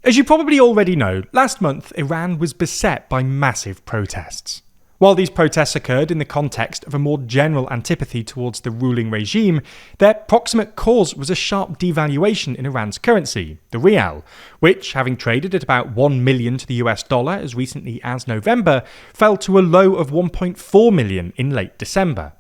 As you probably already know, last month Iran was beset by massive protests. While these protests occurred in the context of a more general antipathy towards the ruling regime, their proximate cause was a sharp devaluation in Iran's currency, the rial, which, having traded at about 1 million to the US dollar as recently as November, fell to a low of 1.4 million in late December.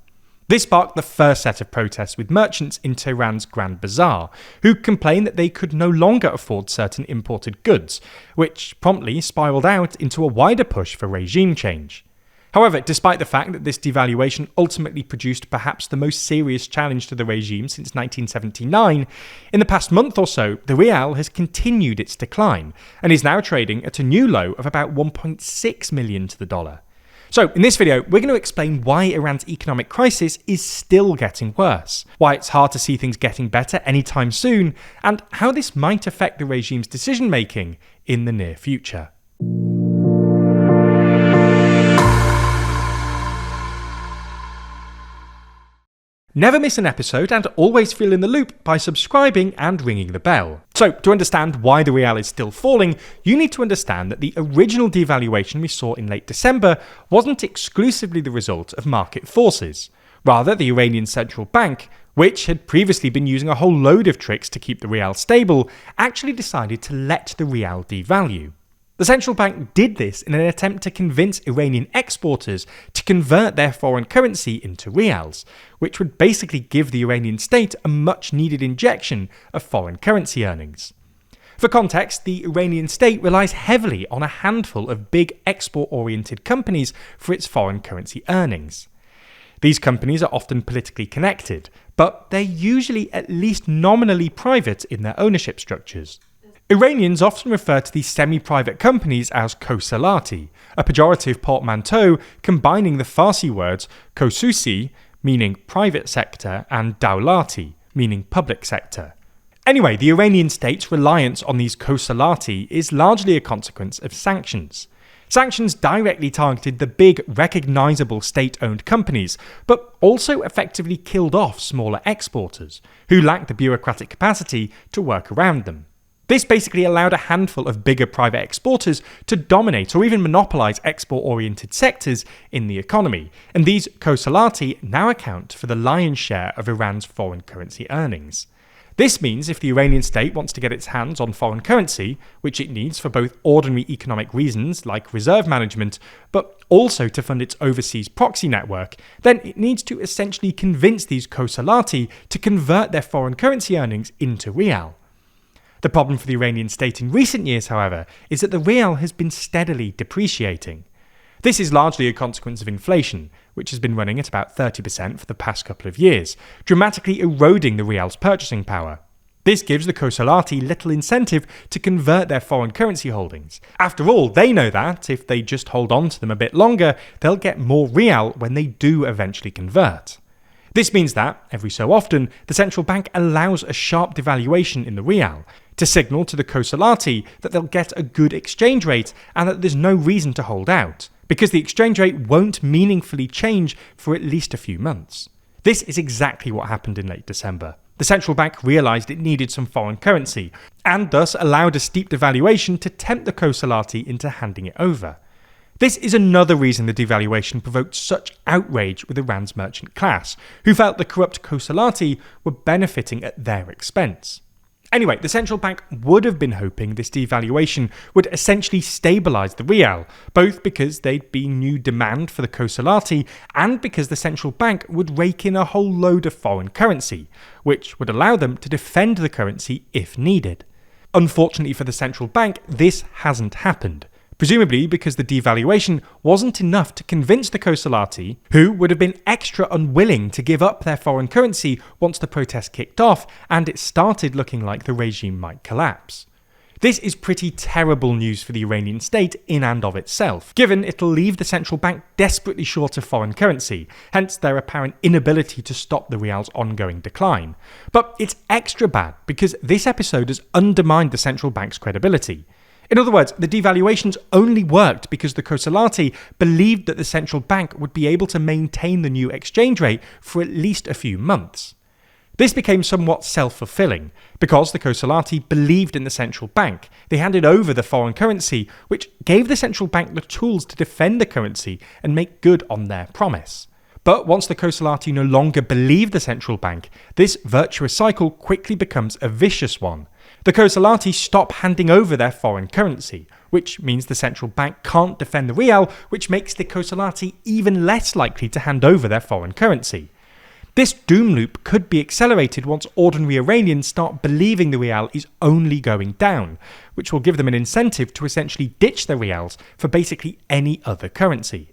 This sparked the first set of protests with merchants in Tehran's Grand Bazaar, who complained that they could no longer afford certain imported goods, which promptly spiraled out into a wider push for regime change. However, despite the fact that this devaluation ultimately produced perhaps the most serious challenge to the regime since 1979, in the past month or so, the rial has continued its decline and is now trading at a new low of about 1.6 million to the dollar. So, in this video, we're going to explain why Iran's economic crisis is still getting worse, why it's hard to see things getting better anytime soon, and how this might affect the regime's decision-making in the near future. Never miss an episode and always feel in the loop by subscribing and ringing the bell. So, to understand why the rial is still falling, you need to understand that the original devaluation we saw in late December wasn't exclusively the result of market forces. Rather, the Iranian central bank, which had previously been using a whole load of tricks to keep the rial stable, actually decided to let the rial devalue. The central bank did this in an attempt to convince Iranian exporters to convert their foreign currency into rials, which would basically give the Iranian state a much-needed injection of foreign currency earnings. For context, the Iranian state relies heavily on a handful of big export-oriented companies for its foreign currency earnings. These companies are often politically connected, but they're usually at least nominally private in their ownership structures. Iranians often refer to these semi-private companies as Khosulati, a pejorative portmanteau combining the Farsi words Khosusi, meaning private sector, and Dawlati, meaning public sector. Anyway, the Iranian state's reliance on these Khosulati is largely a consequence of sanctions. Sanctions directly targeted the big, recognisable state-owned companies, but also effectively killed off smaller exporters, who lacked the bureaucratic capacity to work around them. This basically allowed a handful of bigger private exporters to dominate or even monopolise export-oriented sectors in the economy, and these Khosulati now account for the lion's share of Iran's foreign currency earnings. This means if the Iranian state wants to get its hands on foreign currency, which it needs for both ordinary economic reasons like reserve management, but also to fund its overseas proxy network, then it needs to essentially convince these Khosulati to convert their foreign currency earnings into rial. The problem for the Iranian state in recent years, however, is that the rial has been steadily depreciating. This is largely a consequence of inflation, which has been running at about 30% for the past couple of years, dramatically eroding the rial's purchasing power. This gives the Khosulati little incentive to convert their foreign currency holdings. After all, they know that, if they just hold on to them a bit longer, they'll get more rial when they do eventually convert. This means that, every so often, the central bank allows a sharp devaluation in the rial, to signal to the Khosulati that they'll get a good exchange rate and that there's no reason to hold out, because the exchange rate won't meaningfully change for at least a few months. This is exactly what happened in late December. The central bank realised it needed some foreign currency, and thus allowed a steep devaluation to tempt the Khosulati into handing it over. This is another reason the devaluation provoked such outrage with Iran's merchant class, who felt the corrupt Khosulati were benefiting at their expense. Anyway, the central bank would have been hoping this devaluation would essentially stabilise the rial, both because there'd be new demand for the Khosulati and because the central bank would rake in a whole load of foreign currency, which would allow them to defend the currency if needed. Unfortunately for the central bank, this hasn't happened. Presumably because the devaluation wasn't enough to convince the Khosulati, who would have been extra unwilling to give up their foreign currency once the protest kicked off and it started looking like the regime might collapse. This is pretty terrible news for the Iranian state in and of itself, given it'll leave the central bank desperately short of foreign currency, hence their apparent inability to stop the rial's ongoing decline. But it's extra bad because this episode has undermined the central bank's credibility. In other words, the devaluations only worked because the Khosulati believed that the central bank would be able to maintain the new exchange rate for at least a few months. This became somewhat self-fulfilling. Because the Khosulati believed in the central bank, they handed over the foreign currency, which gave the central bank the tools to defend the currency and make good on their promise. But once the Khosulati no longer believe the central bank, this virtuous cycle quickly becomes a vicious one. The Khosulati stop handing over their foreign currency, which means the central bank can't defend the rial, which makes the Khosulati even less likely to hand over their foreign currency. This doom loop could be accelerated once ordinary Iranians start believing the rial is only going down, which will give them an incentive to essentially ditch their rials for basically any other currency.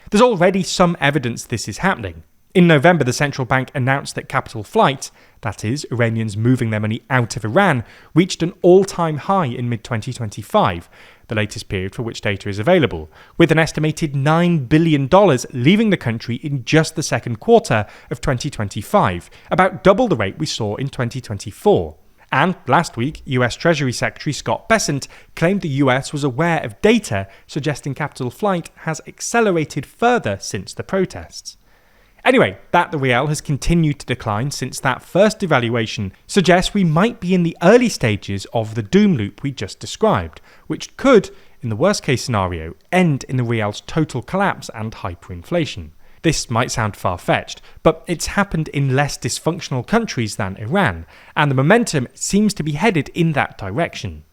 There's already some evidence this is happening. In November, the central bank announced that capital flight, that is, Iranians moving their money out of Iran, reached an all-time high in mid-2025, the latest period for which data is available, with an estimated $9 billion leaving the country in just the second quarter of 2025, about double the rate we saw in 2024. And last week, US Treasury Secretary Scott Bessent claimed the US was aware of data suggesting capital flight has accelerated further since the protests. Anyway, that the rial has continued to decline since that first devaluation suggests we might be in the early stages of the doom loop we just described, which could, in the worst case scenario, end in the rial's total collapse and hyperinflation. This might sound far-fetched, but it's happened in less dysfunctional countries than Iran, and the momentum seems to be headed in that direction.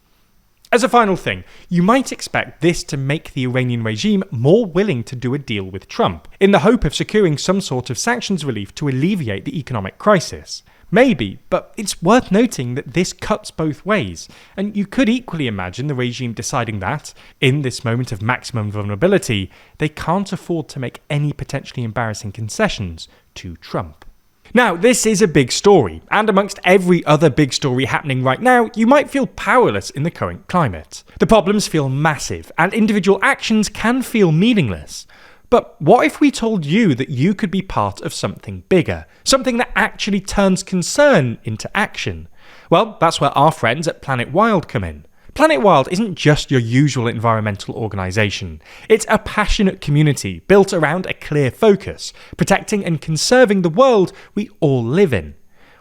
As a final thing, you might expect this to make the Iranian regime more willing to do a deal with Trump, in the hope of securing some sort of sanctions relief to alleviate the economic crisis. Maybe, but it's worth noting that this cuts both ways, and you could equally imagine the regime deciding that, in this moment of maximum vulnerability, they can't afford to make any potentially embarrassing concessions to Trump. Now, this is a big story, and amongst every other big story happening right now, you might feel powerless in the current climate. The problems feel massive, and individual actions can feel meaningless. But what if we told you that you could be part of something bigger, something that actually turns concern into action? Well, that's where our friends at Planet Wild come in. Planet Wild isn't just your usual environmental organisation. It's a passionate community built around a clear focus, protecting and conserving the world we all live in.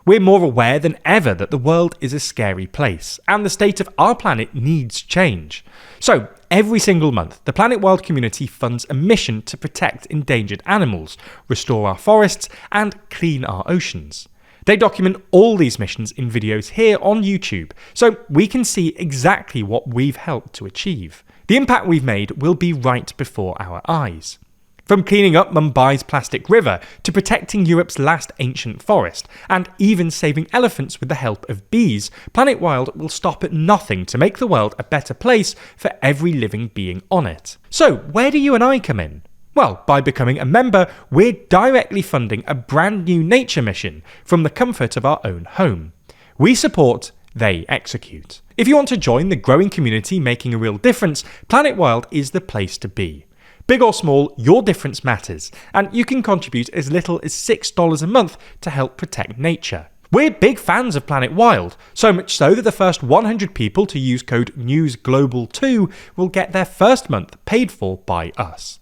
We're more aware than ever that the world is a scary place, and the state of our planet needs change. So, every single month, the Planet Wild community funds a mission to protect endangered animals, restore our forests, and clean our oceans. They document all these missions in videos here on YouTube, so we can see exactly what we've helped to achieve. The impact we've made will be right before our eyes. From cleaning up Mumbai's plastic river to protecting Europe's last ancient forest, and even saving elephants with the help of bees, Planet Wild will stop at nothing to make the world a better place for every living being on it. So, where do you and I come in? Well, by becoming a member, we're directly funding a brand new nature mission from the comfort of our own home. We support, they execute. If you want to join the growing community making a real difference, Planet Wild is the place to be. Big or small, your difference matters, and you can contribute as little as $6 a month to help protect nature. We're big fans of Planet Wild, so much so that the first 100 people to use code NEWSGLOBAL2 will get their first month paid for by us.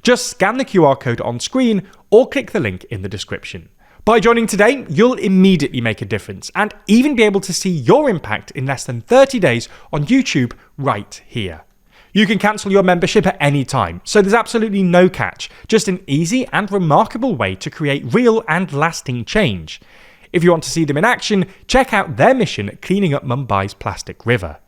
Just scan the QR code on screen or click the link in the description. By joining today, you'll immediately make a difference and even be able to see your impact in less than 30 days on YouTube right here. You can cancel your membership at any time, so there's absolutely no catch, just an easy and remarkable way to create real and lasting change. If you want to see them in action, check out their mission at cleaning up Mumbai's plastic river.